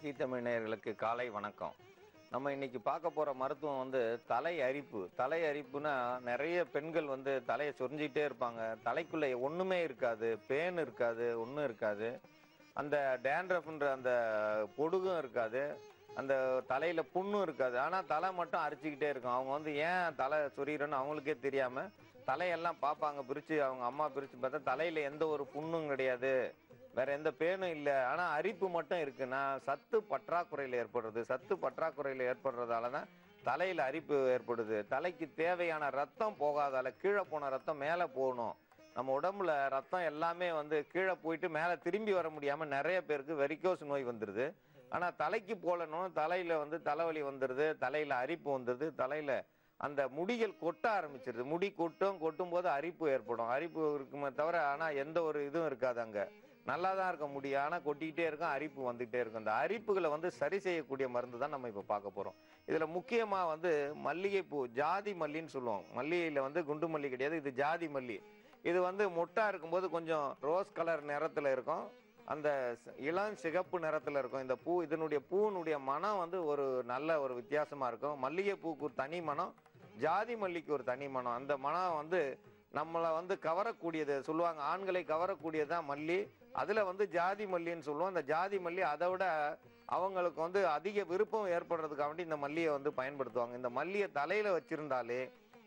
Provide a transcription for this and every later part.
ஜீ தமிழ் நேயர்களுக்கு காலை வணக்கம். நம்ம இன்னைக்கு பார்க்க போற மருத்துவம் வந்து தலை அரிப்பு. தலை அரிப்புனா நிறைய பெண்கள் வந்து தலையை சொரிஞ்சிட்டே இருப்பாங்க. தலைக்குள்ள ஒண்ணுமே இருக்காது, பேன் இருக்காது, ஒன்றும் இருக்காது. அந்த டேண்ட்ரஃப்ன்ற அந்த பொடுகும் இருக்காது, அந்த தலையில புண்ணும் இருக்காது. ஆனா தலை மட்டும் அரிச்சுக்கிட்டே இருக்கும். அவங்க வந்து ஏன் தலை சொரியிறன்னு அவங்களுக்கே தெரியாம தலையெல்லாம் பார்ப்பாங்க பிரிச்சு. அவங்க அம்மா பிரிச்சு பார்த்தா தலையில எந்த ஒரு புண்ணும் கிடையாது, வேற எந்த பேனும் இல்லை. ஆனா அரிப்பு மட்டும் இருக்குன்னா சத்து பற்றாக்குறையில் ஏற்படுறது. சத்து பற்றாக்குறையில் ஏற்படுறதால தான் தலையில அரிப்பு ஏற்படுது. தலைக்கு தேவையான ரத்தம் போகாதால, கீழே போன ரத்தம் மேலே போகணும். நம்ம உடம்புல ரத்தம் எல்லாமே வந்து கீழே போயிட்டு மேலே திரும்பி வர முடியாம நிறைய பேருக்கு வெரிகோஸ் நோய் வந்துடுது. ஆனா தலைக்கு போலனும் தலையில வந்து தலைவலி வந்துடுது, தலையில அரிப்பு வந்துடுது, தலையில அந்த முடிகள் கொட்ட ஆரம்பிச்சிருது. முடி கொட்டும் போது அரிப்பு ஏற்படும். அரிப்பு இருக்குமே தவிர ஆனா எந்த ஒரு இதுவும் இருக்காது. அங்க நல்லா தான் இருக்க முடியும், ஆனா கொட்டிக்கிட்டே இருக்கும், அரிப்பு வந்துகிட்டே இருக்கும். இந்த அரிப்புகளை வந்து சரி செய்யக்கூடிய மருந்து தான் நம்ம இப்ப பார்க்க போறோம். இதுல முக்கியமா வந்து மல்லிகைப்பூ, ஜாதி மல்லின்னு சொல்லுவோம். மல்லிகையில வந்து குண்டு மல்லி கிடையாது, இது ஜாதி மல்லி. இது வந்து மொட்டா இருக்கும்போது கொஞ்சம் ரோஸ் கலர் நிறத்துல இருக்கும், அந்த இளம் சிகப்பு நிறத்துல இருக்கும். இந்த பூ, இதனுடைய பூனுடைய மனம் வந்து ஒரு நல்ல ஒரு வித்தியாசமா இருக்கும். மல்லிகைப்பூக்கு ஒரு தனி மனம், ஜாதி மல்லிக்கு ஒரு தனி மனம். அந்த மனம் வந்து நம்மளை வந்து கவரக்கூடியது சொல்லுவாங்க. ஆண்களை கவரக்கூடியதுதான் மல்லி. அதுல வந்து ஜாதி மல்லின்னு சொல்லுவோம். அந்த ஜாதி மல்லி அதை விட அவங்களுக்கு வந்து அதிக விருப்பம் ஏற்படுறதுக்காக வேண்டி இந்த மல்லியை வந்து பயன்படுத்துவாங்க. இந்த மல்லியை தலையில வச்சிருந்தாலே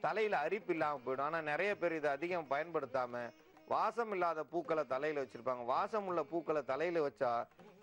தலையில அரிப்பு இல்லாம போயிடும். ஆனா நிறைய பேர் இதை அதிகம் பயன்படுத்தாம வாசம் இல்லாத பூக்களை தலையில வச்சிருப்பாங்க. வாசம் உள்ள பூக்களை தலையில வச்சா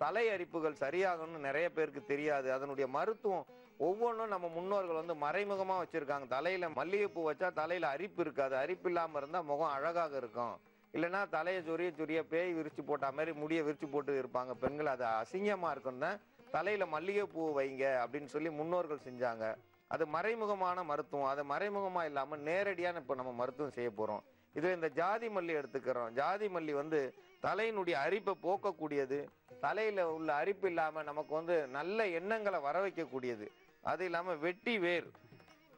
தலை அரிப்புகள் சரியாகும்னு நிறைய பேருக்கு தெரியாது. அதனுடைய மருத்துவம் ஒவ்வொன்றும் நம்ம முன்னோர்கள் வந்து மறைமுகமா வச்சிருக்காங்க. தலையில மல்லிகைப்பூ வச்சா தலையில அரிப்பு இருக்காது, அரிப்பு இல்லாம இருந்தா முகம் அழகாக இருக்கும். இல்லைன்னா தலையை சொரிய பேய் விரிச்சு போட்ட மாதிரி முடியை விரிச்சு போட்டு இருப்பாங்க பெண்கள். அது அசிங்கமா இருக்குன்னு தான் தலையில மல்லிகைப்பூ வைங்க அப்படின்னு சொல்லி முன்னோர்கள் செஞ்சாங்க. அது மறைமுகமான மருத்துவம். அது மறைமுகமா இல்லாம நேரடியான இப்ப நம்ம மருத்துவம் செய்ய போறோம். இதுல இந்த ஜாதி மல்லி எடுத்துக்கிறோம். ஜாதி மல்லி வந்து தலையினுடைய அரிப்பை போக்கக்கூடியது, தலையில உள்ள அரிப்பு இல்லாம நமக்கு வந்து நல்ல எண்ணங்களை வர வைக்கக்கூடியது. அது இல்லாம வெட்டி வேர்,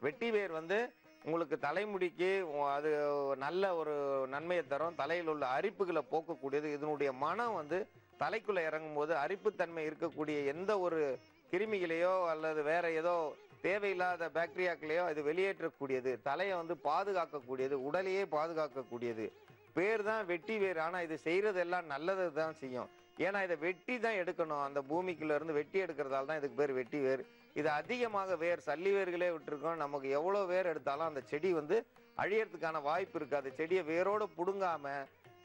வெட்டி வேர் வந்து உங்களுக்கு தலைமுடிக்கு அது நல்ல ஒரு நன்மையை தரும். தலையில் உள்ள அரிப்புகளை போக்கக்கூடியது. இதனுடைய மனம் வந்து தலைக்குள்ள இறங்கும் போது அரிப்புத்தன்மை இருக்கக்கூடிய எந்த ஒரு கிருமிகளையோ அல்லது வேற ஏதோ தேவையில்லாத பாக்டீரியாக்களையோ இது வெளியேற்றக்கூடியது. தலையை வந்து பாதுகாக்கக்கூடியது, உடலையே பாதுகாக்கக்கூடியது. பேர் தான் வெட்டி வேர், ஆனா இது செய்யறது எல்லாம் நல்லது தான் செய்யும். ஏன்னா இதை வெட்டி தான் எடுக்கணும். அந்த பூமிக்குள்ள இருந்து வெட்டி எடுக்கிறதால தான் இதுக்கு பேர் வெட்டி வேர். இது அதிகமாக வேர், சல்லி வேர்களே விட்டுருக்கோம். நமக்கு எவ்வளவு வேர் எடுத்தாலும் அந்த செடி வந்து அழியறதுக்கான வாய்ப்பு இருக்காது. செடியை வேரோட புடுங்காம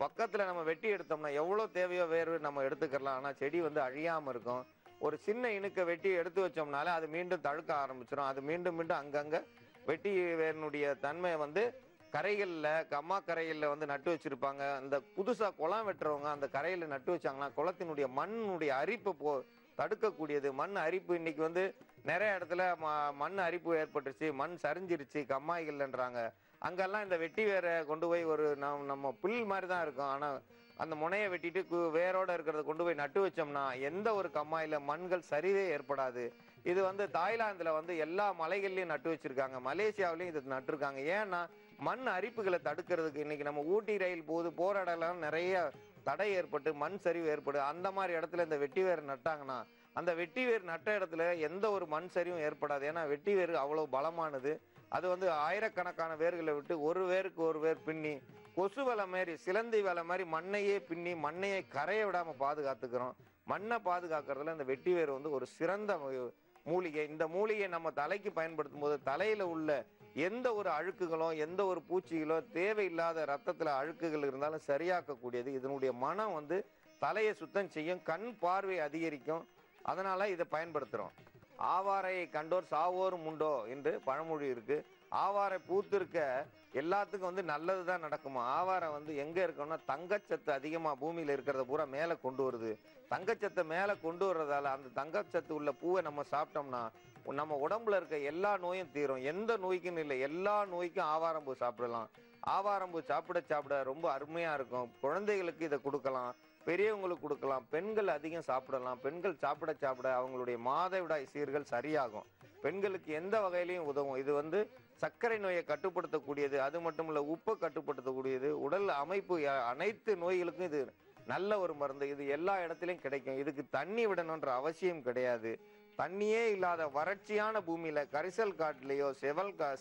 பக்கத்துல நம்ம வெட்டி எடுத்தோம்னா எவ்வளவு தேவையோ வேர் நம்ம எடுத்துக்கலாம். ஆனா செடி வந்து அழியாம இருக்கும். ஒரு சின்ன இணுக்க வெட்டி எடுத்து வச்சோம்னாலே அது மீண்டும் தழுக்க ஆரம்பிச்சிடும். அது மீண்டும் மீண்டும் அங்கங்க வெட்டி வேரினுடைய தன்மை வந்து கரைகள்ல, கம்மா கரைகள்ல வந்து நட்டு வச்சிருப்பாங்க. இந்த புதுசா குளம் வெட்டுறவங்க அந்த கரையில நட்டு வச்சாங்கன்னா குளத்தினுடைய மண்ணுடைய அரிப்பை தடுக்கக்கூடியது. மண் அரிப்பு இன்னைக்கு வந்து நிறைய இடத்துல மண் அரிப்பு ஏற்பட்டுருச்சு, மண் சரிஞ்சிருச்சு கம்மாய்கள்ன்றாங்க. அங்கெல்லாம் இந்த வெட்டி வேரை கொண்டு போய் ஒரு நம்ம புல் மாதிரி தான் இருக்கும், ஆனா அந்த முனையை வெட்டிட்டு வேரோட இருக்கிறத கொண்டு போய் நட்டு வச்சோம்னா எந்த ஒரு கம்மாயில மண்கள் சரிவே ஏற்படாது. இது வந்து தாய்லாந்துல வந்து எல்லா மலைகள்லயும் நட்டு வச்சிருக்காங்க, மலேசியாவிலையும் இது நட்டுருக்காங்க. ஏன்னா மண் அரிப்புகளை தடுக்கிறதுக்கு. இன்னைக்கு நம்ம ஊட்டி ரயில் போற இடம்லாம் நிறைய தடை ஏற்பட்டு மண் சரிவு ஏற்படு. அந்த மாதிரி இடத்துல இந்த வெட்டி வேர் நட்டாங்கன்னா அந்த வெட்டி வேர் நட்ட இடத்துல எந்த ஒரு மண் சரிவும் ஏற்படாது. ஏன்னா வெட்டி வேர் அவ்வளவு பலமானது. அது வந்து ஆயிரக்கணக்கான வேர்களை விட்டு ஒரு வேருக்கு ஒரு வேர் பின்னி கொசு வலை மாதிரி, சிலந்தி வலை மாதிரி மண்ணையே பின்னி மண்ணையே கரைய விடாம பாதுகாத்துக்கிறோம். மண்ணை பாதுகாக்கிறதுல இந்த வெட்டி வேர் வந்து ஒரு சிறந்த மூலிகை. இந்த மூலிகையை நம்ம தலைக்கு பயன்படுத்தும் போது தலையில உள்ள எந்த ஒரு அழுக்குகளோ எந்த ஒரு பூச்சிகளோ தேவையில்லாத ரத்தத்துல அழுக்குகள் இருந்தாலும் சரியாக்கக்கூடியது. இதனுடைய மனம் வந்து தலையை சுத்தம் செய்யும், கண் பார்வை அதிகரிக்கும். அதனால இதை பயன்படுத்துறோம். ஆவாரையை கண்டோர் சாவோரும் உண்டோ என்று பழமொழி இருக்கு. ஆவாரை பூத்திருக்க எல்லாத்துக்கும் வந்து நல்லதுதான் நடக்குமா. ஆவாரை வந்து எங்க இருக்கணும்னா தங்கச்சத்து அதிகமா பூமியில இருக்கிறத பூரா மேல கொண்டு வருது. தங்கச்சத்தை மேல கொண்டு வர்றதால அந்த தங்கச்சத்து உள்ள பூவை நம்ம சாப்பிட்டோம்னா நம்ம உடம்புல இருக்க எல்லா நோயும் தீரும். எந்த நோய்க்குன்னு இல்லை, எல்லா நோய்க்கும் ஆவாரம்பூ சாப்பிடலாம். ஆவாரம்பூ சாப்பிட ரொம்ப அருமையா இருக்கும். குழந்தைகளுக்கு இதை கொடுக்கலாம், பெரியவங்களுக்கு கொடுக்கலாம். பெண்கள் அதிகம் சாப்பிடலாம். பெண்கள் சாப்பிட அவங்களுடைய மாதவிடாய் சீர்கள் சரியாகும். பெண்களுக்கு எந்த வகையிலையும் உதவும். இது வந்து சர்க்கரை நோயை கட்டுப்படுத்தக்கூடியது. அது மட்டும் இல்ல, உப்பை கட்டுப்படுத்தக்கூடியது. உடல் அமைப்பு அனைத்து நோய்களுக்கும் இது நல்ல ஒரு மருந்து. இது எல்லா இடத்துலையும் கிடைக்கும். இதுக்கு தண்ணி விடணுன்ற அவசியம் கிடையாது. தண்ணியே இல்லாத வறட்சியான பூமியில, கரிசல் காட்டுலயோ,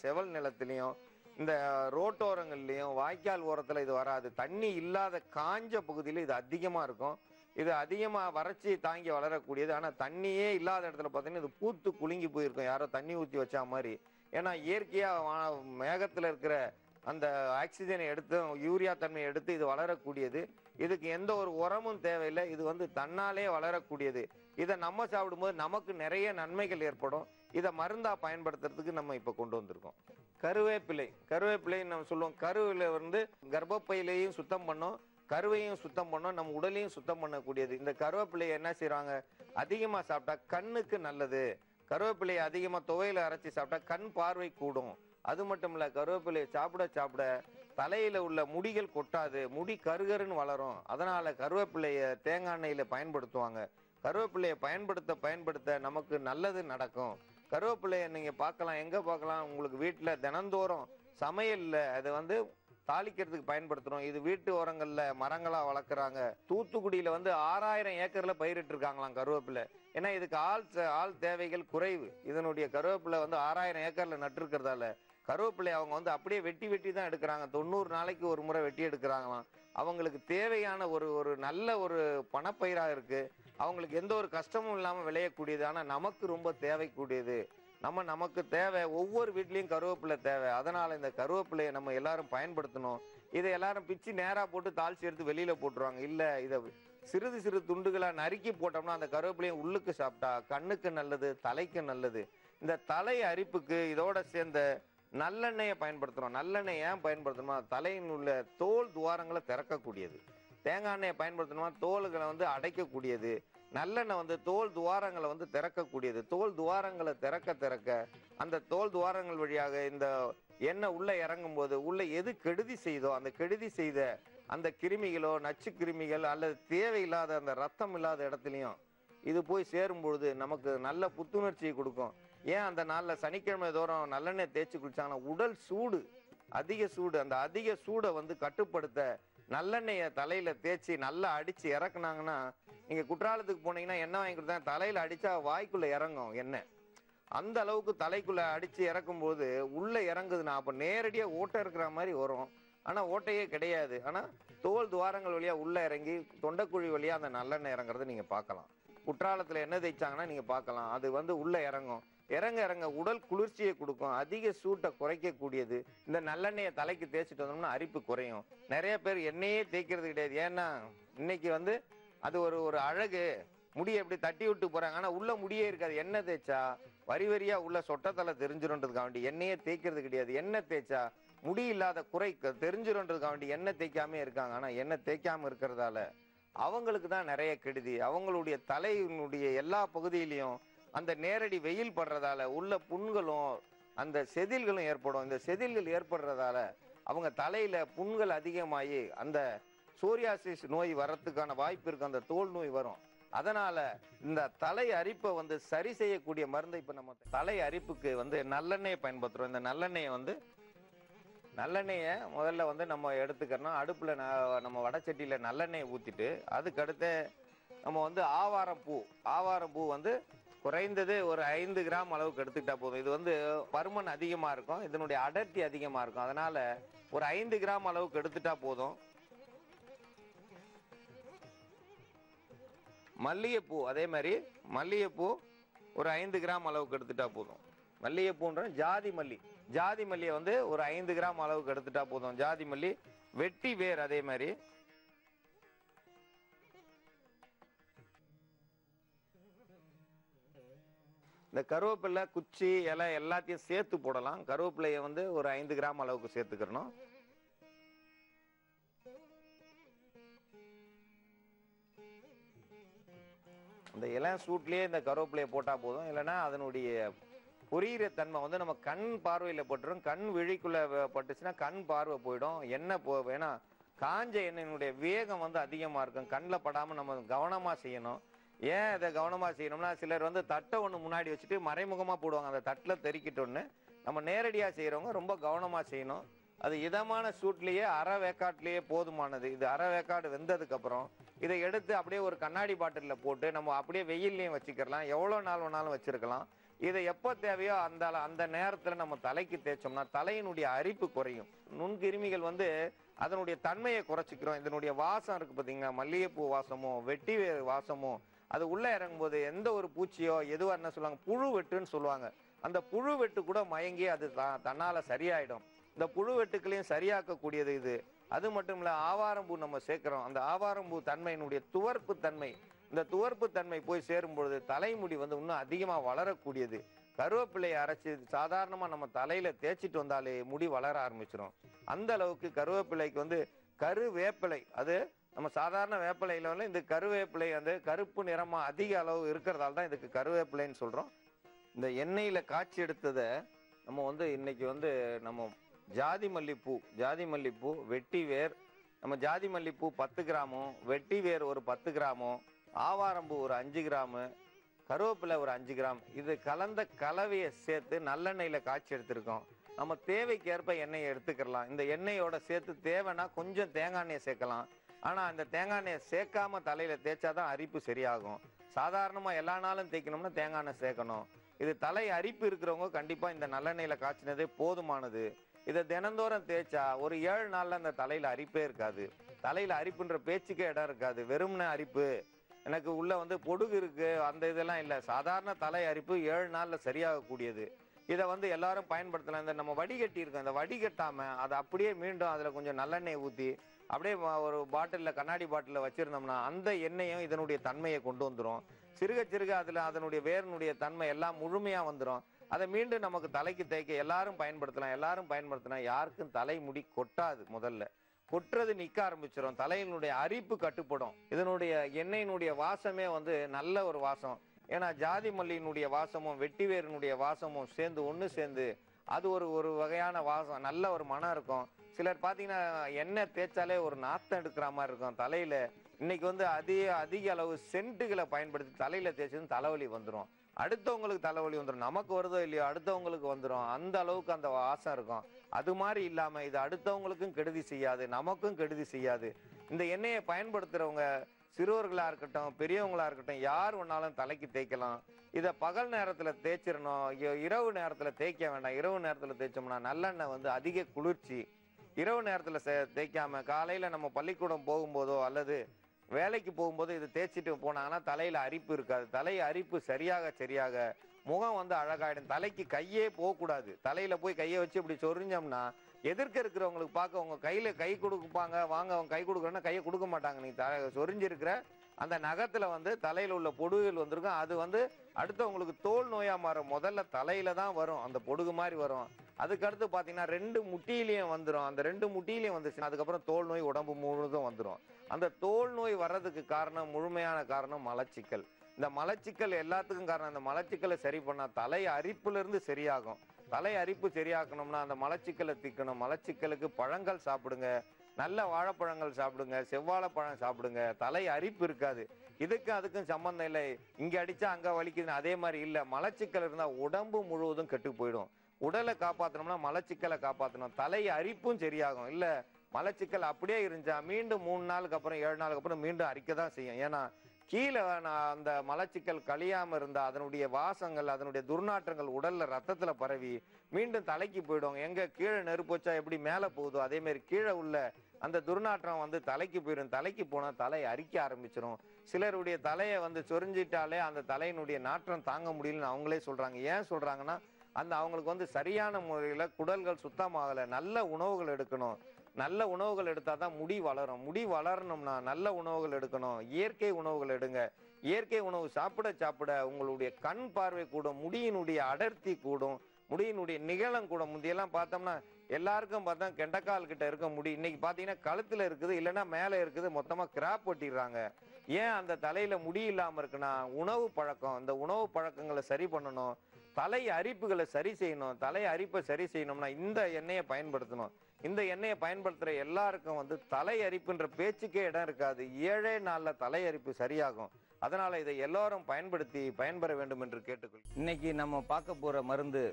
செவல் நிலத்திலையும், இந்த ரோட்டோரங்கள்லயும், வாய்க்கால் ஓரத்துல இது வராது. தண்ணி இல்லாத காஞ்ச பகுதியில இது அதிகமா இருக்கும். இது அதிகமா வறட்சியை தாங்கி வளரக்கூடியது. ஆனா தண்ணியே இல்லாத இடத்துல பார்த்தீங்கன்னா இது பூத்து குலுங்கி போயிருக்கும், யாரோ தண்ணி ஊற்றி வச்சா மாதிரி. ஏன்னா இயற்கையா மேகத்துல இருக்கிற அந்த ஆக்சிஜனை எடுத்து, யூரியா தன்மையை எடுத்து இது வளரக்கூடியது. இதுக்கு எந்த ஒரு உரமும் தேவையில்லை. இது வந்து தன்னாலே வளரக்கூடியது. இதை நம்ம சாப்பிடும்போது நமக்கு நிறைய நன்மைகள் ஏற்படும். இதை மருந்தா பயன்படுத்துறதுக்கு நம்ம இப்ப கொண்டு வந்திருக்கோம். கருவேப்பிலை நம்ம சொல்லுவோம். கருவில வந்து கர்ப்பப்பையிலையும் சுத்தம் பண்ணும், கருவையும் சுத்தம் பண்ணும், நம்ம உடலையும் சுத்தம் பண்ணக்கூடியது. இந்த கருவேப்பிலையை என்ன செய்யறாங்க, அதிகமா சாப்பிட்டா கண்ணுக்கு நல்லது. கருவேப்பிலையை அதிகமா துவையில அரைச்சி சாப்பிட்டா கண் பார்வை கூடும். அது மட்டும் இல்ல, கருவேப்பிலையை சாப்பிட சாப்பிட தலையில உள்ள முடிகள் கொட்டாது, முடி கருகருன்னு வளரும். அதனால கருவேப்பிலைய தேங்காய் எண்ணெயில பயன்படுத்துவாங்க. கருவேப்பிலையை பயன்படுத்த நமக்கு நல்லது நடக்கும். கருவேப்பிலையை நீங்க பார்க்கலாம், எங்க பார்க்கலாம், உங்களுக்கு வீட்டுல தினந்தோறும் சமையல்ல அதை வந்து தாளிக்கிறதுக்கு பயன்படுத்துறோம். இது வீட்டு ஓரங்கள்ல மரங்களா வளர்க்குறாங்க. தூத்துக்குடியில வந்து 6000 ஏக்கர்ல பயிரிட்டு இருக்காங்களாம் கருவேப்பிலை. ஏன்னா இதுக்கு ஆள் தேவைகள் குறைவு. இதனுடைய கருவேப்பிலை வந்து 6000 ஏக்கர்ல நட்டுருக்கிறதால கருவேப்பிலை அவங்க வந்து அப்படியே வெட்டி தான் எடுக்கிறாங்க. 90 நாளைக்கு ஒரு முறை வெட்டி எடுக்கிறாங்களாம். அவங்களுக்கு தேவையான ஒரு நல்ல ஒரு பணப்பயிராக இருக்கு. அவங்களுக்கு எந்த ஒரு கஷ்டமும் இல்லாம விளையக்கூடியது. ஆனா நமக்கு ரொம்ப தேவைக்கூடியது. நமக்கு தேவை, ஒவ்வொரு வீட்லயும் கருவேப்பிலை தேவை. அதனால இந்த கருவேப்பிலையை நம்ம எல்லாரும் பயன்படுத்தணும். இதை எல்லாரும் பிச்சு நேரா போட்டு தாளிச்சு எடுத்து வெளியில போட்டுருவாங்க. இல்ல, இதை சிறு துண்டுகளா நறுக்கி போட்டோம்னா அந்த கருவேப்பிலையை உள்ளுக்கு சாப்பிட்டா கண்ணுக்கு நல்லது, தலைக்கு நல்லது. இந்த தலை அரிப்புக்கு இதோட சேர்ந்த நல்லெண்ணெயை பயன்படுத்துறோம். நல்லெண்ணெய் ஏன் பயன்படுத்தணுமா, தலையின் உள்ள தோல் துவாரங்களை திறக்கக்கூடியது. தேங்காய் எண்ணெயை பயன்படுத்தணுமா, தோல்களை வந்து அடைக்கக்கூடியது. நல்லெண்ணெய் வந்து தோல் துவாரங்களை வந்து திறக்கக்கூடியது. தோல் துவாரங்களை திறக்க அந்த தோல் துவாரங்கள் வழியாக இந்த எண்ணெய் உள்ள இறங்கும் போது உள்ள எது கெடுதி செய்தோ அந்த கெடுதி செய்த அந்த கிருமிகளோ, நச்சு கிருமிகள் அல்லது தேவையில்லாத அந்த ரத்தம் இல்லாத இடத்துலையும் இது போய் சேரும் பொழுது நமக்கு நல்ல புத்துணர்ச்சியை கொடுக்கும். ஏன் அந்த நாளில் சனிக்கிழமை தோறும் நல்லெண்ணெய் தேய்ச்சி குளிச்சாங்கன்னா உடல் சூடு, அதிக சூடு, அந்த அதிக சூடை வந்து கட்டுப்படுத்த நல்லெண்ணெயை தலையில தேய்ச்சி நல்லா அடிச்சு இறக்குனாங்கன்னா, நீங்க குற்றாலத்துக்கு போனீங்கன்னா எண்ணெய் வாங்கி கொடுத்தா தலையில அடிச்சா வாய்க்குள்ள இறங்கும் எண்ணெய். அந்த அளவுக்கு தலைக்குள்ள அடிச்சு இறக்கும் போது உள்ள இறங்குதுன்னா அப்ப நேரடியா ஓட்டை இருக்கிற மாதிரி வரும். ஆனா ஓட்டையே கிடையாது. ஆனா தோல் துவாரங்கள் வழியா உள்ள இறங்கி தொண்டைக்குழி வழியா அந்த நல்லெண்ணெய் இறங்குறத நீங்க பார்க்கலாம். குற்றாலத்துல எண்ணெய் தேய்ச்சாங்கன்னா நீங்க பார்க்கலாம். அது வந்து உள்ள இறங்கும். இறங்க உடல் குளிர்ச்சியை கொடுக்கும், அதிக சூட்டை குறைக்கக்கூடியது. இந்த நல்லெண்ணெயை தலைக்கு தேய்ச்சிட்டு வந்தோம்னா அரிப்பு குறையும். நிறைய பேர் எண்ணெயே தேய்க்கிறது கிடையாது. ஏன்னா இன்னைக்கு வந்து அது ஒரு அழகு, முடியை எப்படி தட்டி விட்டு போறாங்க. ஆனா உள்ள முடியே இருக்காது. எண்ணெய் தேய்ச்சா வரியா உள்ள சொட்டத்தலை தெரிஞ்சிருன்றதுக்காக வேண்டி எண்ணெயே தேய்க்கிறது கிடையாது. எண்ணெய் தேய்ச்சா முடி இல்லாத குறை தெரிஞ்சிருன்றதுக்காக வேண்டி எண்ணெய் தேய்க்காம இருக்காங்க. ஆனா எண்ணெய் தேய்க்காம இருக்கிறதால அவங்களுக்கு தான் நிறைய கெடுதி. அவங்களுடைய தலையினுடைய எல்லா பகுதியிலையும் அந்த நேரடி வெயில் படுறதால உள்ள புண்களும் அந்த செதில்களும் ஏற்படும். இந்த செதில்கள் ஏற்படுறதால அவங்க தலையில புண்கள் அதிகமாகி அந்த சோரியாசிஸ் நோய் வரத்துக்கான வாய்ப்பு இருக்கு. அந்த தோல் நோய் வரும். அதனால இந்த தலை அரிப்பை வந்து சரி செய்யக்கூடிய மருந்து இப்ப நம்ம தலை அரிப்புக்கு வந்து நல்லெண்ணெயை பயன்படுத்துறோம். இந்த நல்லெண்ணெயை முதல்ல வந்து நம்ம எடுத்துக்கிறோம். அடுப்புல நம்ம வடச்சட்டியில நல்லெண்ணெயை ஊத்திட்டு அதுக்கடுத்து நம்ம வந்து ஆவாரம் பூ வந்து குறைந்தது ஒரு 5 கிராம் அளவுக்கு எடுத்துக்கிட்டா போதும். இது வந்து பருமன் அதிகமா இருக்கும், இதனுடைய அடர்த்தி அதிகமா இருக்கும். அதனால ஒரு 5 கிராம் அளவுக்கு எடுத்துட்டா போதும். மல்லிகைப்பூ, அதே மாதிரி மல்லிகைப்பூ ஒரு 5 கிராம் அளவுக்கு எடுத்துட்டா போதும். மல்லிகைப்பூன்ற ஜாதி மல்லியை வந்து ஒரு 5 கிராம் அளவுக்கு எடுத்துட்டா போதும். ஜாதி மல்லி, வெட்டி வேர், அதே மாதிரி இந்த கருவேப்பிலை குச்சி இலை எல்லாத்தையும் சேர்த்து போடலாம். கருவேப்பிலையை வந்து ஒரு 5 கிராம் அளவுக்கு சேர்த்துக்கிறணும். இந்த இலை சூட்லயே இந்த கருவேப்பிலையை போட்டா போதும். இல்லைன்னா அதனுடைய பொரியிற தன்மை வந்து நம்ம கண் பார்வையில பட்டுரும். கண் விழிக்குள்ள பட்டுச்சுன்னா கண் பார்வை போயிடும். எண்ணெய் வேணா காஞ்ச எண்ணெயினுடைய வேகம் வந்து அதிகமா இருக்கும். கண்ணில் படாம நம்ம கவனமா செய்யணும். ஏன் இதை கவனமா செய்யணும்னா, சிலர் வந்து தட்டை ஒன்று முன்னாடி வச்சுட்டு மறைமுகமா போடுவாங்க. அந்த தட்டில் தெறிக்கிட்டோன்னு நம்ம நேரடியாக செய்யறவங்க ரொம்ப கவனமா செய்யணும். அது இதமான சூட்லேயே அரை வேக்காட்லேயே போதுமானது. இது அரை வேக்காடு வெந்ததுக்கு அப்புறம் இதை எடுத்து அப்படியே ஒரு கண்ணாடி பாட்டிலில் போட்டு நம்ம அப்படியே வெயில்லையும் வச்சுக்கலாம், எவ்வளோ நாள் வேணாலும் வச்சிருக்கலாம். இதை எப்போ தேவையோ அந்த நேரத்தில் நம்ம தலைக்கு தேய்ச்சோம்னா தலையினுடைய அரிப்பு குறையும். நுண்கிருமிகள் வந்து அதனுடைய தன்மையை குறைச்சிக்கிறோம். இதனுடைய வாசம் இருக்கு பார்த்தீங்கன்னா, மல்லிகைப்பூ வாசமோ வெட்டி வேறு வாசமோ அது உள்ளே இறங்கும்போது எந்த ஒரு பூச்சியோ எதுவாக என்ன சொல்லுவாங்க, புழு வெட்டுன்னு சொல்லுவாங்க. அந்த புழு வெட்டு கூட மயங்கி அது தன்னால் சரியாயிடும். இந்த புழு வெட்டுக்களையும் சரியாக்கக்கூடியது இது. அது மட்டும் இல்லை, ஆவாரம்பூ நம்ம சேர்க்குறோம். அந்த ஆவாரம்பூ தன்மையினுடைய துவர்ப்பு தன்மை, இந்த துவர்ப்பு தன்மை போய் சேரும்பொழுது தலைமுடி வந்து இன்னும் அதிகமாக வளரக்கூடியது. கருவேப்பிலையை அரைச்சி சாதாரணமாக நம்ம தலையில் தேய்ச்சிட்டு வந்தாலே முடி வளர ஆரம்பிச்சிடும். அந்த அளவுக்கு கருவேப்பிலைக்கு வந்து கருவேப்பிலை, அது நம்ம சாதாரண வேப்பிலையில வந்து இந்த கருவேப்பிலை அந்த கருப்பு நிறமாக அதிக அளவு இருக்கிறதால தான் இதுக்கு கருவேப்பிலைன்னு சொல்கிறோம். இந்த எண்ணெயில் காய்ச்சி எடுத்ததை நம்ம வந்து இன்னைக்கு வந்து நம்ம ஜாதி மல்லிப்பூ வெட்டி வேர், நம்ம ஜாதி மல்லிப்பூ 10 கிராமும், வெட்டி வேர் ஒரு 10 கிராமும், ஆவாரம்பூ ஒரு 5 கிராமு, கருவேப்பிலை ஒரு 5 கிராம், இது கலந்த கலவையை சேர்த்து நல்லெண்ணெயில் காய்ச்சி எடுத்திருக்கோம். நம்ம தேவைக்கேற்ப எண்ணெயை எடுத்துக்கலாம். இந்த எண்ணெயோட சேர்த்து தேவைன்னா கொஞ்சம் தேங்காய் எண்ணெயை சேர்க்கலாம். ஆனால் அந்த தேங்காய் எண்ணெயை சேர்க்காம தலையில் தேய்ச்சாதான் அரிப்பு சரியாகும். சாதாரணமாக எல்லா நாளும் தேய்க்கணும்னா தேங்காய் எண்ணெய் சேர்க்கணும். இது தலை அரிப்பு இருக்கிறவங்க கண்டிப்பாக இந்த நல்லெண்ணெயில் காய்ச்சினதே போதுமானது. இதை தினந்தோறும் தேய்ச்சா ஒரு 7 நாளில் அந்த தலையில் அரிப்பே இருக்காது. தலையில் அரிப்புன்ற பேச்சுக்கே இடம் இருக்காது. வெறும்ன அரிப்பு, எனக்கு உள்ள வந்து பொடுகு இருக்கு, அந்த இதெல்லாம் இல்லை. சாதாரண தலை அரிப்பு 7 நாளில் சரியாகக்கூடியது. இதை வந்து எல்லாரும் பயன்படுத்தலாம். இந்த நம்ம வடிகட்டி இருக்கோம், இந்த வடிகட்டாமல் அதை அப்படியே மீண்டும் அதில் கொஞ்சம் நல்லெண்ணெய் ஊற்றி அப்படியே ஒரு பாட்டிலில் கண்ணாடி பாட்டிலில் வச்சுருந்தோம்னா அந்த எண்ணெயும் இதனுடைய தன்மையை கொண்டு வந்துடும். சிறுக சிறுக அதில் அதனுடைய வேரினுடைய தன்மை எல்லாம் முழுமையாக வந்துடும். அதை மீண்டும் நமக்கு தலைக்கு தேய்க்க எல்லாரும் பயன்படுத்தினா யாருக்கும் தலைமுடி கொட்டாது. முதல்ல கொட்டுறது நிற்க ஆரம்பிச்சிடும். தலையினுடைய அரிப்பு கட்டுப்படும். இதனுடைய எண்ணெயினுடைய வாசமே வந்து நல்ல ஒரு வாசம். ஏன்னா ஜாதி மல்லியினுடைய வாசமும் வெட்டி வேரினுடைய வாசமும் சேர்ந்து ஒன்று சேர்ந்து அது ஒரு வகையான வாசம், நல்ல ஒரு மனம் இருக்கும். சிலர் பார்த்தீங்கன்னா எண்ணெய் தேய்ச்சாலே ஒரு நாத்தம் எடுக்கிற மாதிரி இருக்கும் தலையில். இன்னைக்கு வந்து அதிக அளவு சென்ட்டுகளை பயன்படுத்தி தலையில் தேய்ச்சது தலைவலி வந்துடும். அடுத்தவங்களுக்கு தலைவலி வந்துடும். நமக்கு வருதோ இல்லையோ அடுத்தவங்களுக்கு வந்துடும். அந்த அளவுக்கு அந்த வாசம் இருக்கும். அது மாதிரி இல்லாமல் இது அடுத்தவங்களுக்கும் கெடுதி செய்யாது, நமக்கும் கெடுதி செய்யாது. இந்த எண்ணெயை பயன்படுத்துகிறவங்க சிறுவர்களாக இருக்கட்டும் பெரியவங்களாக இருக்கட்டும் யார் வேணாலும் தலைக்கு தேய்க்கலாம். இதை பகல் நேரத்தில் தேய்ச்சிடணும், இரவு நேரத்தில் தேய்க்க வேண்டாம். இரவு நேரத்தில் தேய்ச்சோம்னா நல்லெண்ணெய் வந்து அதிக குளிர்ச்சி. இரவு நேரத்தில் தேய்க்காம காலையில் நம்ம பள்ளிக்கூடம் போகும்போதோ அல்லது வேலைக்கு போகும்போது இது தேய்ச்சிட்டு போனாங்கன்னா தலையில் அரிப்பு இருக்காது. தலை அரிப்பு சரியாக முகம் வந்து அழகாயிடும். தலைக்கு கையே போகக்கூடாது. தலையில் போய் கையை வச்சு இப்படி சொரிஞ்சோம்னா எதிர்க்க இருக்கிறவங்களுக்கு பார்க்க உங்கள் கையில் கை கொடுப்பாங்க, வாங்க அவங்க கை கொடுக்குறோன்னா கையை கொடுக்க மாட்டாங்க. நீ சொரிஞ்சிருக்கிற அந்த நகத்தில் வந்து தலையில் உள்ள பொடுகுகள் வந்திருக்கும். அது வந்து அடுத்தவங்களுக்கு தோல் நோயாக மாறும். முதல்ல தலையில் தான் வரும், அந்த பொடுகு மாதிரி வரும். அதுக்கடுத்து பார்த்தீங்கன்னா 2 முட்டியிலையும் வந்துடும். அந்த 2 முட்டியிலையும் வந்துச்சுன்னா அதுக்கப்புறம் தோல் நோய் உடம்பு முழுவதும் வந்துடும். அந்த தோல் நோய் வர்றதுக்கு காரணம், முழுமையான காரணம் மலச்சிக்கல். இந்த மலச்சிக்கல் எல்லாத்துக்கும் காரணம். அந்த மலச்சிக்கலை சரி பண்ணால் தலை அரிப்புலேருந்து சரியாகும். தலை அரிப்பு சரியாக்கணும்னா அந்த மலச்சிக்கலை தீக்கணும். மலச்சிக்கலுக்கு பழங்கள் சாப்பிடுங்க, நல்ல வாழைப்பழங்கள் சாப்பிடுங்க, செவ்வாழைப்பழம் சாப்பிடுங்க. தலை அரிப்பு இருக்காது. அதுக்கும் சம்பந்தம் இல்லை. இங்கே அடித்தா அங்கே வலிக்குதுன்னு அதே மாதிரி இல்லை. மலச்சிக்கல் இருந்தால் உடம்பு முழுவதும் கெட்டு போயிடும். உடலை காப்பாற்றணும்னா மலச்சிக்கலை காப்பாற்றணும். தலை அரிப்பும் சரியாகும். இல்லை மலச்சிக்கல் அப்படியே இருந்துச்சா மீண்டும் 3 நாளுக்கு அப்புறம் 7 நாளுக்கு அப்புறம் மீண்டும் அரிக்க தான் செய்யும். ஏன்னா கீழே அந்த மலச்சிக்கல் கழியாமல் இருந்தால் அதனுடைய வாசங்கள் அதனுடைய துர்நாற்றங்கள் உடலில் ரத்தத்தில் பரவி மீண்டும் தலைக்கு போயிடும். எங்கே கீழே நெருப்பு வச்சா எப்படி மேலே போகுதோ அதேமாரி கீழே உள்ள அந்த துர்நாற்றம் வந்து தலைக்கு போயிடும். தலைக்கு போனால் தலை அரிக்க ஆரம்பிச்சிடும். சிலருடைய தலையை வந்து சொரிஞ்சிட்டாலே அந்த தலையினுடைய நாற்றம் தாங்க முடியலன்னு அவங்களே சொல்கிறாங்க. ஏன் சொல்கிறாங்கன்னா அவங்களுக்கு வந்து சரியான முறையில் குடல்கள் சுத்தமாகலை. நல்ல உணவுகள் எடுக்கணும். நல்ல உணவுகள் எடுத்தால் தான் முடி வளரும். முடி வளரணும்னா நல்ல உணவுகள் எடுக்கணும். இயற்கை உணவுகள் எடுங்க. இயற்கை உணவு சாப்பிட உங்களுடைய கண் பார்வை கூடும், முடியினுடைய அடர்த்தி கூடும், முடியினுடைய நிகழம் கூடும். முந்தியெல்லாம் பார்த்தோம்னா எல்லாருக்கும் பார்த்தா கெண்டக்கால் கிட்ட இருக்க முடி இன்னைக்கு பார்த்தீங்கன்னா கழுத்தில் இருக்குது, இல்லைன்னா மேலே இருக்குது, மொத்தமாக கிராப் ஒட்டிடுறாங்க. ஏன் அந்த தலையில் முடி இல்லாமல் இருக்குன்னா உணவு பழக்கம். இந்த உணவு பழக்கங்களை சரி பண்ணணும். தலை அரிப்புகளை சரி செய்யணும். தலை அரிப்பை சரி செய்யணும்னா இந்த எண்ணெயை பயன்படுத்தணும். இந்த எண்ணெயை பயன்படுத்துகிற எல்லாருக்கும் வந்து தலை அரிப்புன்ற பேச்சுக்கே இடம் இருக்காது. 7 நாளில் தலை அரிப்பு சரியாகும். அதனால் இதை எல்லோரும் பயன்படுத்தி பயன்பெற வேண்டும் என்று கேட்டுக்கொள். இன்னைக்கு நம்ம பார்க்க போகிற மருந்து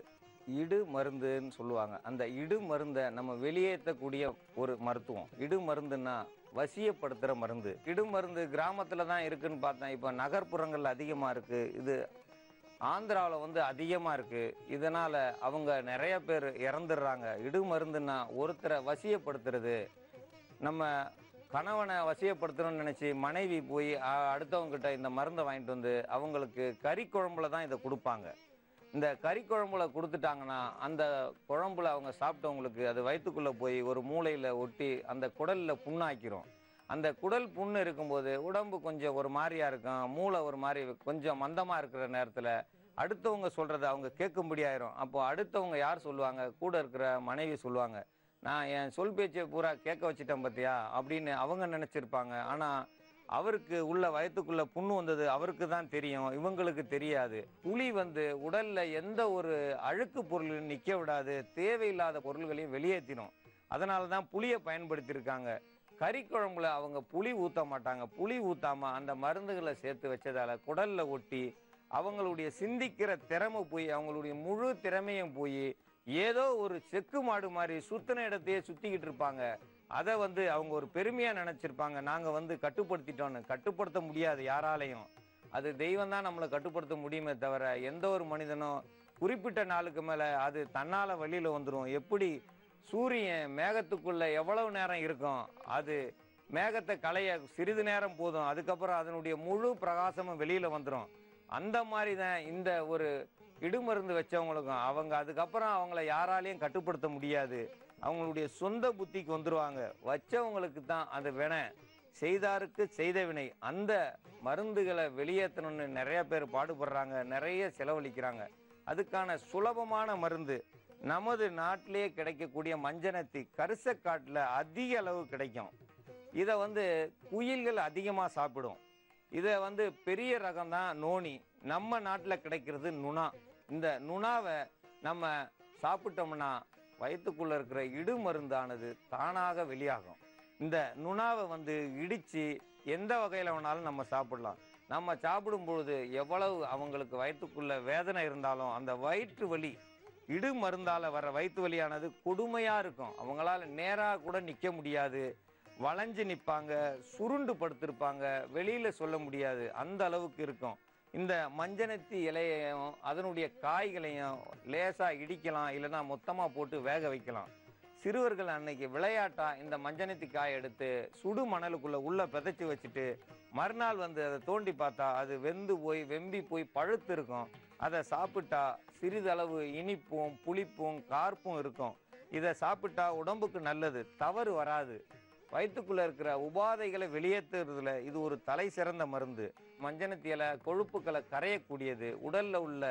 இடு மருந்துன்னு சொல்லுவாங்க. அந்த இடு மருந்தை நம்ம வெளியேற்றக்கூடிய ஒரு மருத்துவம். இடு மருந்துன்னா வசியப்படுத்துகிற மருந்து. இடு மருந்து கிராமத்தில் தான் இருக்குன்னு பார்த்தேன். இப்போ நகர்ப்புறங்கள் அதிகமாக இருக்குது. இது ஆந்திராவில் வந்து அதிகமாக இருக்குது. இதனால் அவங்க நிறைய பேர் இறந்துடுறாங்க. இடு மருந்துன்னா ஒருத்தரை வசியப்படுத்துறது. நம்ம கணவனை வசியப்படுத்தணும்னு நினச்சி மனைவி போய் அடுத்தவங்ககிட்ட இந்த மருந்தை வாங்கிட்டு வந்து அவங்களுக்கு கறி குழம்புல தான் இதை கொடுப்பாங்க. இந்த கறி குழம்புல கொடுத்துட்டாங்கன்னா அந்த குழம்புல அவங்க சாப்பிட்டவங்களுக்கு அது வயிற்றுக்குள்ளே போய் ஒரு மூளையில் ஒட்டி அந்த குடலில் புண்ணாக்கிரும். அந்த குடல் புண்ணு இருக்கும்போது உடம்பு கொஞ்சம் ஒரு மாதிரியா இருக்கும், மூளை ஒரு மாதிரி கொஞ்சம் மந்தமாக இருக்கிற நேரத்தில் அடுத்தவங்க சொல்கிறத அவங்க கேட்கும்படியாயிரும். அப்போ அடுத்தவங்க யார் சொல்லுவாங்க? கூட இருக்கிற மனைவி சொல்லுவாங்க, நான் என் சொல் பேச்சை பூரா கேட்க வச்சிட்டேன் பார்த்தியா அப்படின்னு அவங்க நினச்சிருப்பாங்க. ஆனால் அவருக்கு உள்ள வயத்துக்குள்ள புண்ணு வந்தது அவருக்கு தான் தெரியும், இவங்களுக்கு தெரியாது. புளி வந்து உடல்ல எந்த ஒரு அழுக்கு பொருளையும் நிற்க விடாது, தேவையில்லாத பொருள்களையும் வெளியேற்றிடும். அதனால தான் புளியை பயன்படுத்தியிருக்காங்க. கறி குழம்புல அவங்க புளி ஊற்ற மாட்டாங்க. புளி ஊற்றாம அந்த மருந்துகளை சேர்த்து வச்சதால குடல்ல ஒட்டி அவங்களுடைய சிந்திக்கிற திறமை போய் அவங்களுடைய முழு திறமையும் போய் ஏதோ ஒரு செக்கு மாடு மாதிரி சுத்தின இடத்தையே சுத்திக்கிட்டு இருப்பாங்க. அதை வந்து அவங்க ஒரு பெருமையா நினைச்சிருப்பாங்க, நாங்க வந்து கட்டுப்படுத்திட்டோன்னு. கட்டுப்படுத்த முடியாது யாராலையும். அது தெய்வம் தான் நம்மளை கட்டுப்படுத்த முடியுமே தவிர எந்த ஒரு மனிதனும் குறிப்பிட்ட நாளுக்கு மேல அது தன்னால வழியில வந்துடும். எப்படி சூரியன் மேகத்துக்குள்ள எவ்வளவு நேரம் இருக்கும், அது மேகத்தை களைய சிறிது நேரம் போதும், அதுக்கப்புறம் அதனுடைய முழு பிரகாசமும் வெளியில வந்துடும். அந்த மாதிரி தான் இந்த ஒரு இடுமருந்து வச்சவங்களுக்கும் அவங்க அதுக்கப்புறம் அவங்கள யாராலையும் கட்டுப்படுத்த முடியாது. அவங்களுடைய சொந்த புத்திக்கு வந்துருவாங்க. வச்சவங்களுக்கு தான் அது வினை, செய்தாருக்கு செய்த வினை. அந்த மருந்துகளை வெளியேற்றணும்னு நிறைய பேர் பாடுபடுறாங்க, நிறைய செலவழிக்கிறாங்க. அதுக்கான சுலபமான மருந்து நமது நாட்டிலேயே கிடைக்கக்கூடிய மஞ்சனத்தி கரிசக்காட்டில் அதிக அளவு கிடைக்கும். இதை வந்து குயில்கள் அதிகமாக சாப்பிடும். இதை வந்து பெரிய ரகம் தான் நோனி. நம்ம நாட்டில் கிடைக்கிறது நுணா. இந்த நுணாவை நம்ம சாப்பிட்டோம்னா வயிற்றுக்குள்ளே இருக்கிற இடு மருந்தானது தானாக வெளியாகும். இந்த நுணாவை வந்து இடித்து எந்த வகையில் வேணாலும் நம்ம சாப்பிடலாம். நம்ம சாப்பிடும்பொழுது எவ்வளவு அவங்களுக்கு வயிற்றுக்குள்ள வேதனை இருந்தாலும் அந்த வயிற்று வலி, இடு மருந்தால் வர வயிற்று வலியானது கொடுமையாக இருக்கும். அவங்களால நேராக கூட நிற்க முடியாது, வளைஞ்சு நிற்பாங்க, சுருண்டு படுத்திருப்பாங்க, வெளியில் சொல்ல முடியாது, அந்த அளவுக்கு இருக்கும். இந்த மஞ்சனத்தி இலையையும் அதனுடைய காய்களையும் லேசாக இடிக்கலாம், இல்லைன்னா மொத்தமாக போட்டு வேக வைக்கலாம். சிறுவர்கள் அன்னைக்கு விளையாட்டா இந்த மஞ்சனத்தி காய் எடுத்து சுடு மணலுக்குள்ளே உள்ளே பிதைச்சி வச்சுட்டு மறுநாள் வந்து அதை தோண்டி பார்த்தா அது வெந்து போய் வெம்பி போய் பழுத்து இருக்கும். அதை சாப்பிட்டா சிறிதளவு இனிப்பும் புளிப்பும் கார்ப்பும் இருக்கும். இதை சாப்பிட்டா உடம்புக்கு நல்லது, தவறு வராது. வயிற்றுக்குள்ளே இருக்கிற உபாதைகளை வெளியேற்றுறதுல இது ஒரு தலை சிறந்த மருந்து. மஞ்சனத்தி இலை கொழுப்புக்களை கரையக்கூடியது, உடலில் உள்ள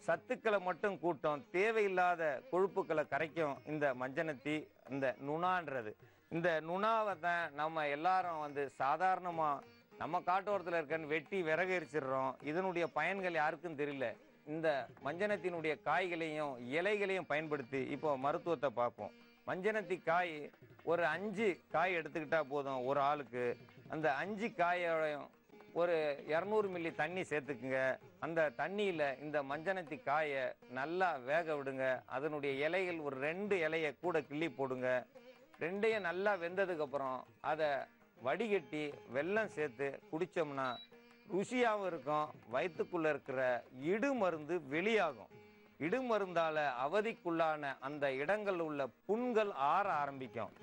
சத்துக்களை மட்டும் கூட்டம், தேவையில்லாத கொழுப்புக்களை கரைக்கும் இந்த மஞ்சனத்தி, இந்த நுணான்றது. இந்த நுணாவை தான் நம்ம எல்லாரும் வந்து சாதாரணமாக நம்ம காட்டோரத்தில் இருக்கன்னு வெட்டி விறகு எரிச்சிடுறோம். இதனுடைய பயன்கள் யாருக்கும் தெரியல. இந்த மஞ்சனத்தினுடைய காய்களையும் இலைகளையும் பயன்படுத்தி இப்போ மருத்துவத்தை பார்ப்போம். மஞ்சனத்தி காய் ஒரு 5 காய் எடுத்துக்கிட்டா போதும் ஒரு ஆளுக்கு. அந்த 5 காயோடையும் ஒரு 200 மில்லி தண்ணி சேர்த்துக்குங்க. அந்த தண்ணியில் இந்த மஞ்சனத்தி காயை நல்லா வேக விடுங்க. அதனுடைய இலைகள் ஒரு 2 இலையை கூட கிள்ளி போடுங்க. 2ஐயும் நல்லா வெந்ததுக்கப்புறம் அதை வடிகட்டி வெல்லம் சேர்த்து குடித்தோம்னா ருசியாகவும் இருக்கும். வயிற்றுக்குள்ளே இருக்கிற இடு மருந்து வெளியாகும். இடு மருந்தால் அவதிக்குள்ளான அந்த இடங்கள் உள்ள புண்கள் ஆற ஆரம்பிக்கும்.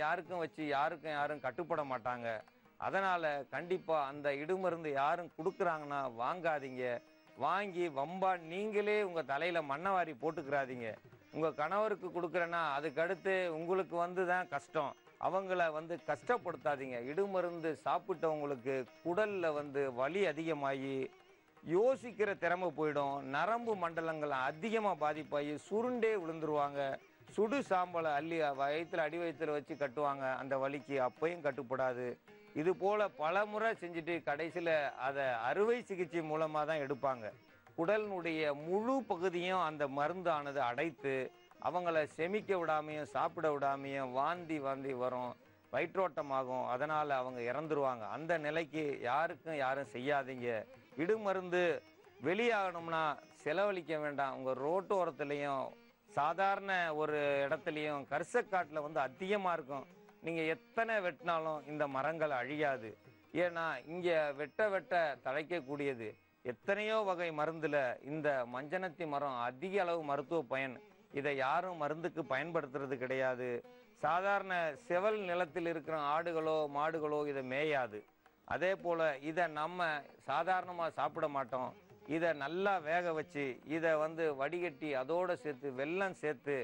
யாருக்கும் வச்சு யாரும் கட்டுப்பட மாட்டாங்க. அதனால் கண்டிப்பாக அந்த இடுமருந்து யாரும் கொடுக்குறாங்கன்னா வாங்காதீங்க. வாங்கி வம்பா நீங்களே உங்கள் தலையில் மண்ணை வாரி போட்டுக்கிறாதீங்க. உங்கள் கணவருக்கு கொடுக்குறேன்னா அதுக்கடுத்து உங்களுக்கு வந்து தான் கஷ்டம். அவங்கள வந்து கஷ்டப்படுத்தாதீங்க. இடுமருந்து சாப்பிட்டவங்களுக்கு குடலில் வந்து வலி அதிகமாகி யோசிக்கிற திறமை போயிடும். நரம்பு மண்டலங்கள் அதிகமாக பாதிப்பாகி சுருண்டே விழுந்துருவாங்க. சுடு சாம்பலை அள்ளி வயிற்றில் அடி வயிற்றில் வச்சு கட்டுவாங்க. அந்த வலிக்கு அப்பையும் கட்டுப்படாது. இது போல் பல முறை செஞ்சுட்டு கடைசியில் அதை அறுவை சிகிச்சை மூலமாக தான் எடுப்பாங்க. குடலினுடைய முழு பகுதியும் அந்த மருந்தானது அடைத்து அவங்கள செமிக்க விடாமையும் சாப்பிட விடாமையும் வாந்தி வரும், வயிற்றோட்டமாகும். அதனால் அவங்க இறந்துருவாங்க. அந்த நிலைக்கு யாரும் செய்யாதீங்க. இடுமருந்து வெளியாகணும்னா செலவழிக்க வேண்டாம். உங்க ரோட்டு ஓரத்துலயும் சாதாரண ஒரு இடத்துலயும் கரிசக்காட்டுல வந்து அதிகமா இருக்கும். நீங்க எத்தனை வெட்டினாலும் இந்த மரங்கள் அழியாது. ஏன்னா இங்க வெட்ட வெட்ட தழைக்கக்கூடியது. எத்தனையோ வகை மருந்துல இந்த மஞ்சனத்தி மரம் அதிக அளவு மருத்துவ பயன். இதை யாரும் மருந்துக்கு பயன்படுத்துறது கிடையாது. சாதாரண செவல் நிலத்தில் இருக்கிற ஆடுகளோ மாடுகளோ இதை மேயாது. அதே போல இதை நம்ம சாதாரணமா சாப்பிட மாட்டோம். இதை நல்லா வேக வச்சு இதை வந்து வடிகட்டி அதோட சேர்த்து வெல்லம் சேர்த்து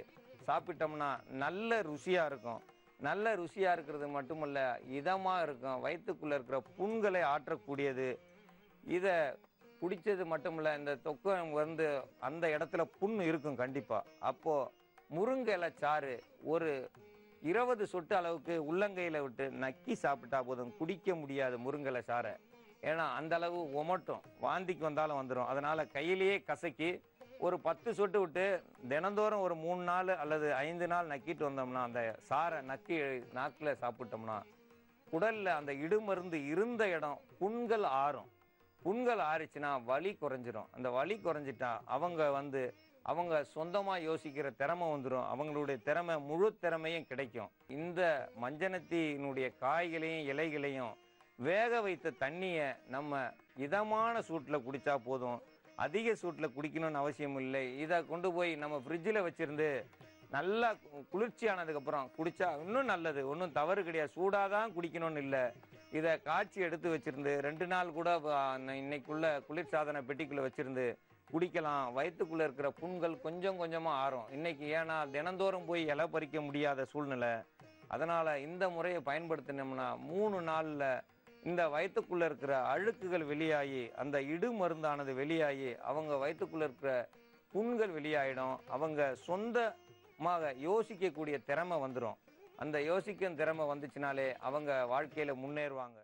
சாப்பிட்டோம்னா நல்ல ருசியா இருக்கும். நல்ல ருசியா இருக்கிறது மட்டுமல்ல, இதமா இருக்கும். வயிற்றுக்குள்ள இருக்கிற புண்களை ஆற்றக்கூடியது. இதை குடிச்சது மட்டுமல்ல, இந்த தொக்கை வந்து அந்த இடத்துல புண் இருக்கும் கண்டிப்பா. அப்போ முருங்கை இலை சாறு ஒரு 20 சொட்டு அளவுக்கு உள்ளங்கையில விட்டு நக்கி சாப்பிட்டா போதும். குடிக்க முடியாது முருங்கை இலை சாறை. ஏன்னா அந்த அளவு உமட்டும், வாந்திக்கு வந்தாலும் வந்துடும். அதனால கையிலேயே கசக்கி ஒரு 10 சொட்டு விட்டு தினந்தோறும் ஒரு 3 நாள் அல்லது 5 நாள் நக்கிட்டு வந்தோம்னா, அந்த சாறை நக்கி நாக்கில் சாப்பிட்டோம்னா உடல்ல அந்த இடுமருந்து இருந்த இடம் புண்கள் ஆறும். புண்கள் ஆறிச்சுன்னா வலி குறைஞ்சிரும். அந்த வலி குறைஞ்சிட்டா அவங்க சொந்தமா யோசிக்கிற திறமை வந்துடும். அவங்களுடைய திறமை முழு திறமையும் கிடைக்கும். இந்த மஞ்சனத்தினுடைய காய்களையும் இலைகளையும் வேக வைத்த தண்ணியை நம்ம இதமான சூட்டில் குடிச்சா போதும். அதிக சூட்டில் குடிக்கணும்னு அவசியம் இல்லை. இதை கொண்டு போய் நம்ம ஃப்ரிட்ஜில் வச்சிருந்து நல்லா குளிர்ச்சியானதுக்கப்புறம் குடிச்சா இன்னும் நல்லது. ஒன்றும் தவறு கிடையாது. சூடாக தான் குடிக்கணும்னு இல்லை. இதை காய்ச்சி எடுத்து வச்சிருந்து 2 நாள் கூட இன்னைக்குள்ள குளிர்சாதன பெட்டிக்குள்ளே வச்சிருந்து குடிக்கலாம். வயிற்றுக்குள்ளே இருக்கிற புண்கள் கொஞ்சம் கொஞ்சமாக ஆறும். இன்னைக்கு ஏன்னா தினந்தோறும் போய் இலை பறிக்க முடியாத சூழ்நிலை. அதனால் இந்த முறையை பயன்படுத்தினோம்னா 3 நாளில் இந்த வயிற்றுக்குள்ளே இருக்கிற அழுக்குகள் வெளியாகி அந்த இடு மருந்தானது வெளியாகி அவங்க வயிற்றுக்குள்ளே இருக்கிற புண்கள் வெளியாயிடும். அவங்க சொந்தமாக யோசிக்கக்கூடிய திறமை வந்துடும். அந்த யோசிக்கும் திறமை வந்துச்சுனாலே அவங்க வாழ்க்கையில் முன்னேறுவாங்க.